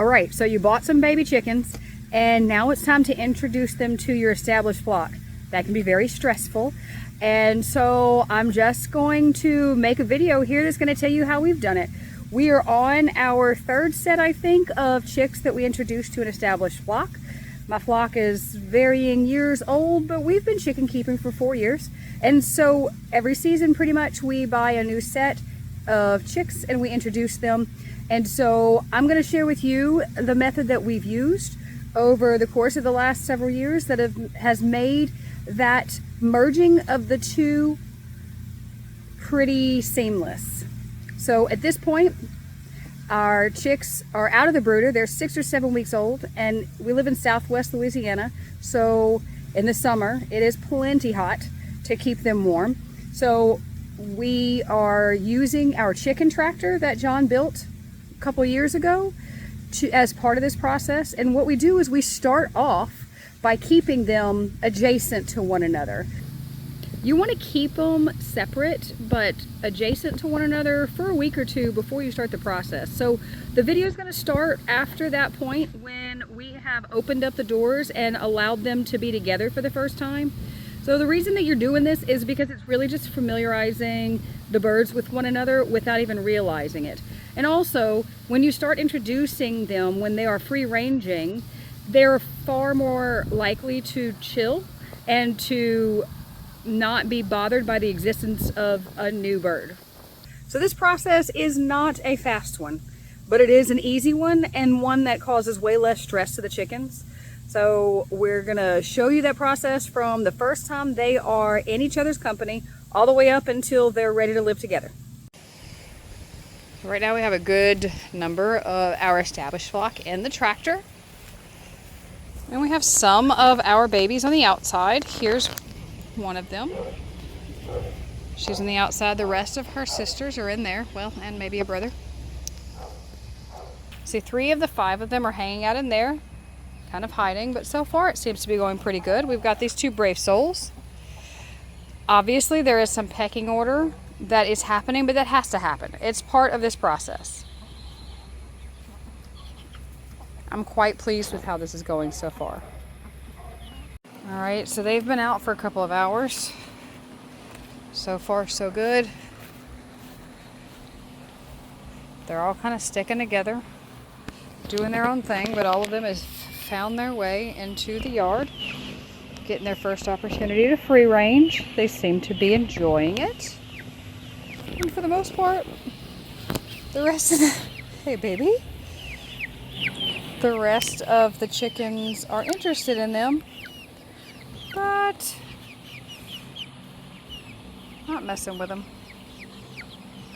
All right, so you bought some baby chickens and now it's time to introduce them to your established flock. That can be very stressful. And so I'm just going to make a video here that's going to tell you how we've done it. We are on our third set, I think, of chicks that we introduced to an established flock. My flock is varying years old, but we've been chicken keeping for 4 years. And so every season pretty much we buy a new set of chicks and we introduce them. And so I'm going to share with you the method that we've used over the course of the last several years that has made that merging of the two pretty seamless. So at this point, our chicks are out of the brooder. They're 6 or 7 weeks old, and we live in Southwest Louisiana. So in the summer, it is plenty hot to keep them warm. So we are using our chicken tractor that John built a couple years ago as part of this process. And what we do is we start off by keeping them adjacent to one another. You want to keep them separate but adjacent to one another for a week or two before you start the process. So the video is going to start after that point when we have opened up the doors and allowed them to be together for the first time. So the reason that you're doing this is because it's really just familiarizing the birds with one another without even realizing it. And also, when you start introducing them when they are free ranging, they're far more likely to chill and to not be bothered by the existence of a new bird. So this process is not a fast one, but it is an easy one and one that causes way less stress to the chickens. So we're gonna show you that process from the first time they are in each other's company all the way up until they're ready to live together. Right now we have a good number of our established flock in the tractor. And we have some of our babies on the outside. Here's one of them. She's on the outside. The rest of her sisters are in there. Well, and maybe a brother. See, 3 of the 5 of them are hanging out in there, kind of hiding, but so far it seems to be going pretty good. We've got these 2 brave souls. Obviously, there is some pecking order that is happening, but that has to happen. It's part of this process. I'm quite pleased with how this is going so far. All right, so they've been out for a couple of hours. So far, so good. They're all kind of sticking together, doing their own thing, but all of them has found their way into the yard, getting their first opportunity to free range. They seem to be enjoying it. And for the most part, the rest of the... Hey, baby. The rest of the chickens are interested in them, but not messing with them.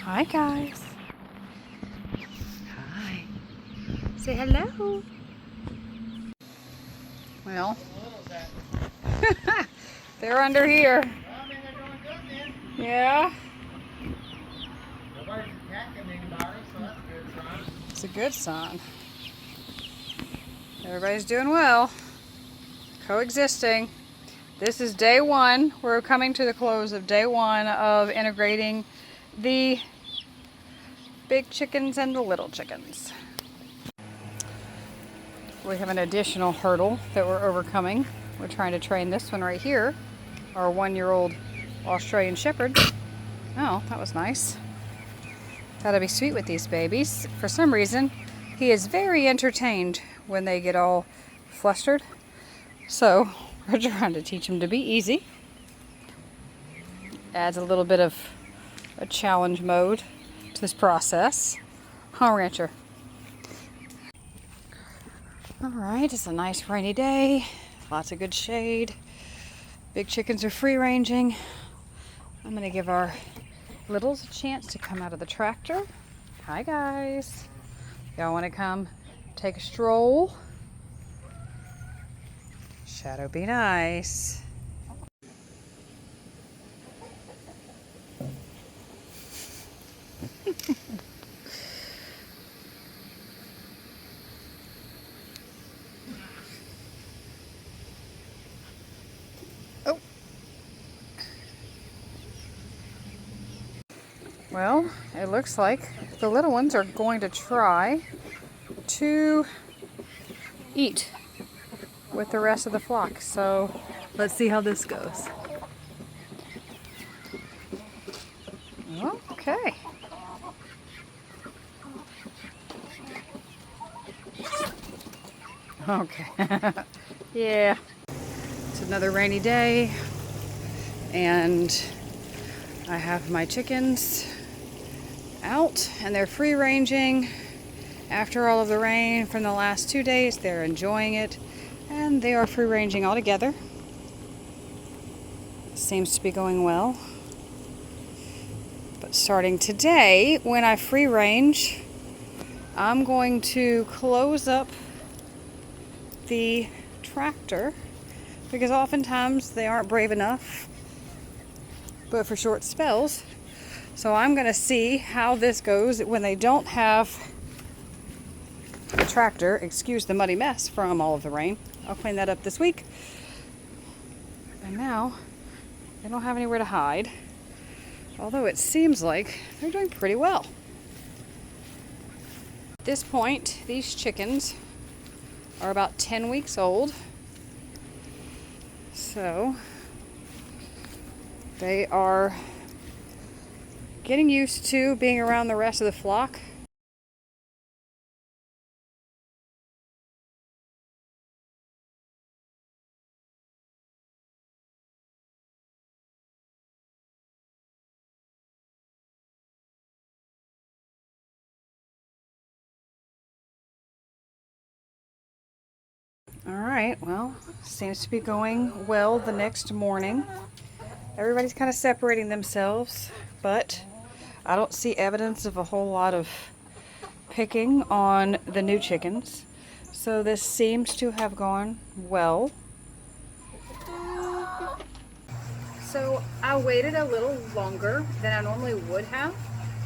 Hi, guys. Hi. Say hello. Well, they're under here. Yeah. It's a good sign. Everybody's doing well. Coexisting. This is day 1. We're coming to the close of day 1 of integrating the big chickens and the little chickens. We have an additional hurdle that we're overcoming. We're trying to train this one right here, our 1-year-old Australian Shepherd. Oh, that was nice. Gotta be sweet with these babies. For some reason, he is very entertained when they get all flustered. So we're trying to teach him to be easy. Adds a little bit of a challenge mode to this process. Huh, Rancher? All right, it's a nice rainy day. Lots of good shade. Big chickens are free ranging. I'm gonna give our littles a chance to come out of the tractor. Hi, guys. Y'all wanna come take a stroll? Shadow, be nice. Oh. Well, it looks like the little ones are going to try to eat with the rest of the flock. So let's see how this goes. Okay. Okay. Yeah. It's another rainy day, and I have my chickens out and they're free ranging. After all of the rain from the last 2 days, they're enjoying it and they are free ranging all together. Seems to be going well. But starting today, when I free range, I'm going to close up the tractor because oftentimes they aren't brave enough, but for short spells. So I'm going to see how this goes when they don't have the tractor. Excuse the muddy mess from all of the rain. I'll clean that up this week. And now they don't have anywhere to hide, although it seems like they're doing pretty well. At this point, these chickens are about 10 weeks old. So they are getting used to being around the rest of the flock. All right, well, seems to be going well the next morning. Everybody's kind of separating themselves, but I don't see evidence of a whole lot of picking on the new chickens. So this seems to have gone well. So I waited a little longer than I normally would have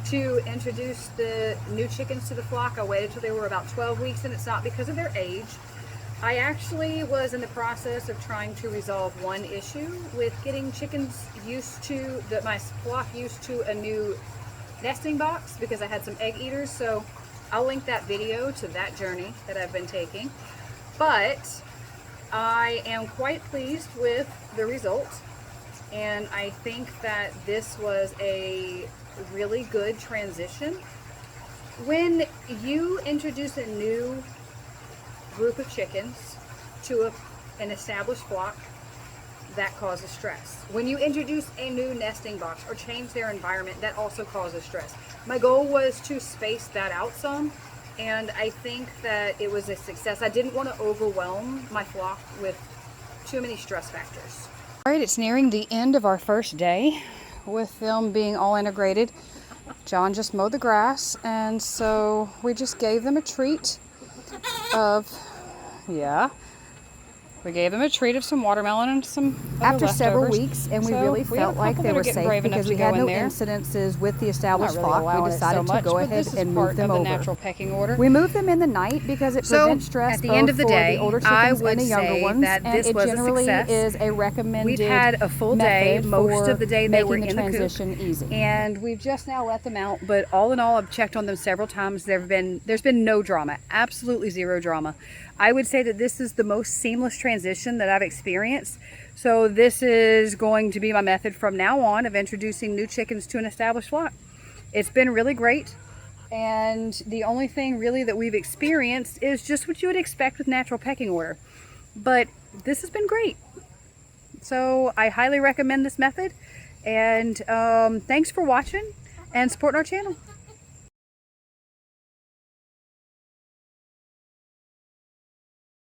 to introduce the new chickens to the flock. I waited till they were about 12 weeks, and it's not because of their age. I actually was in the process of trying to resolve one issue with getting chickens used to, my flock used to a new nesting box because I had some egg eaters. So I'll link that video to that journey that I've been taking. But I am quite pleased with the result. And I think that this was a really good transition. When you introduce a new group of chickens to an established flock, that causes stress. When you introduce a new nesting box or change their environment, that also causes stress. My goal was to space that out some, and I think that it was a success. I didn't want to overwhelm my flock with too many stress factors. All right, it's nearing the end of our first day with them being all integrated. John just mowed the grass, and so we just gave them a treat of, we gave them a treat of some watermelon and some After leftovers. several weeks, and we really felt like they were safe because we had no there. incidences with the established Not really flock. allowing We it decided so to go much, but ahead this is and part move them of the over. natural pecking order. We moved them in the night because it prevents stress at the both end of the for day, the older I chickens would and the younger say ones, that and this it was a generally success. is a recommended We've had a full day. method Most for of the day they were making in the the coop. transition easy. And we've just now let them out, but all in all, I've checked on them several times. There's been no drama, absolutely zero drama. I would say that this is the most seamless transition that I've experienced. So this is going to be my method from now on of introducing new chickens to an established flock. It's been really great. And the only thing really that we've experienced is just what you would expect with natural pecking order. But this has been great. So I highly recommend this method. And thanks for watching and supporting our channel.